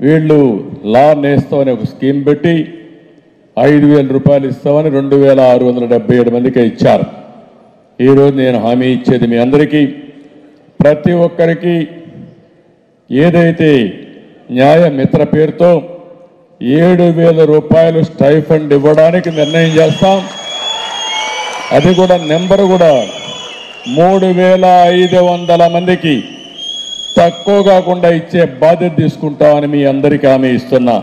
వీళ్ళు లా నేస్తం అనే ఒక స్కీమ్ పెట్టి 5,000 రూపాయలు ఇస్తామని 2,677 మందికి ఇచ్చారు. ఈరోజు నేను హామీ ఇచ్చేది మీ అందరికీ, ప్రతి ఒక్కరికి ఏదైతే న్యాయ మిత్ర పేరుతో 7,000 రూపాయలు స్టైఫండ్ ఇవ్వడానికి నిర్ణయం చేస్తాం. అది కూడా నెంబర్ కూడా 3,500 మందికి తక్కువ కాకుండా ఇచ్చే బాధ్యత తీసుకుంటామని మీ అందరికీ హామీ ఇస్తున్నా.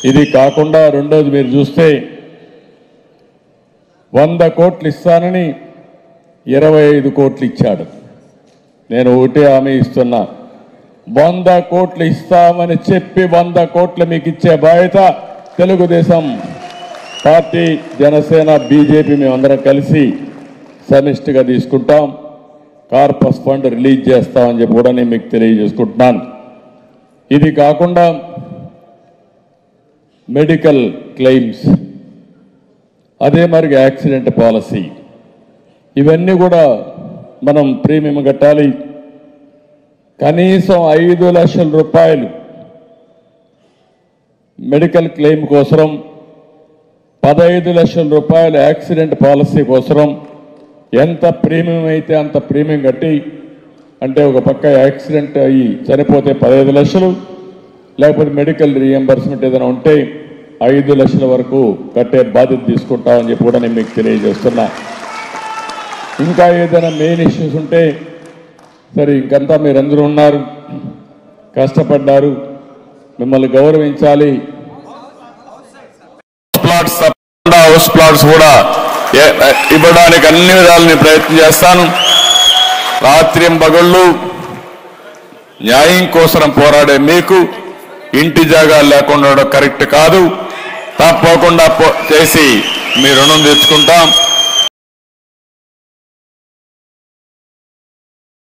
ఇది కాకుండా రెండోది మీరు చూస్తే 100 కోట్లు ఇస్తానని 25 కోట్లు ఇచ్చాడు. నేను ఒకటే హామీ ఇస్తున్నా, 100 కోట్లు ఇస్తామని చెప్పి 100 కోట్లు మీకు ఇచ్చే బాధ్యత తెలుగుదేశం పార్టీ, జనసేన, బీజేపీ మేమందరం కలిసి సమిష్టిగా తీసుకుంటాం. కార్పస్ ఫండ్ రిలీజ్ చేస్తామని చెప్పి కూడా నేను మీకు తెలియజేసుకుంటున్నాను. ఇది కాకుండా మెడికల్ క్లెయిమ్స్, అదే మరి యాక్సిడెంట్ పాలసీ, ఇవన్నీ కూడా మనం ప్రీమియం కట్టాలి. కనీసం 5 లక్షల రూపాయలు మెడికల్ క్లెయిమ్ కోసం, 15 లక్షల రూపాయలు యాక్సిడెంట్ పాలసీ కోసం ఎంత ప్రీమియం అయితే అంత ప్రీమియం కట్టి, అంటే ఒక పక్క యాక్సిడెంట్ అయ్యి చనిపోతే 15 లక్షలు, లేకపోతే మెడికల్ రీఎంబర్స్మెంట్ ఏదైనా ఉంటే 5 లక్షల వరకు కట్టే బాధ్యత తీసుకుంటామని చెప్పి కూడా నేను మీకు తెలియజేస్తున్నా. ఇంకా ఏదైనా మెయిన్ ఇష్యూస్ ఉంటే సరే, ఇంకంతా మీరందరూ ఉన్నారు, కష్టపడ్డారు, మిమ్మల్ని గౌరవించాలి. హౌస్ ప్లాట్స్ కూడా ఇవ్వడానికి అన్ని విధాలని ప్రయత్నం చేస్తాను. రాత్రింబగళ్ళు న్యాయం కోసం పోరాడే మీకు ఇంటి జాగాలు లేకుండా కరెక్ట్ కాదు. తప్పకుండా చేసి మీ రుణం తెచ్చుకుంటాం.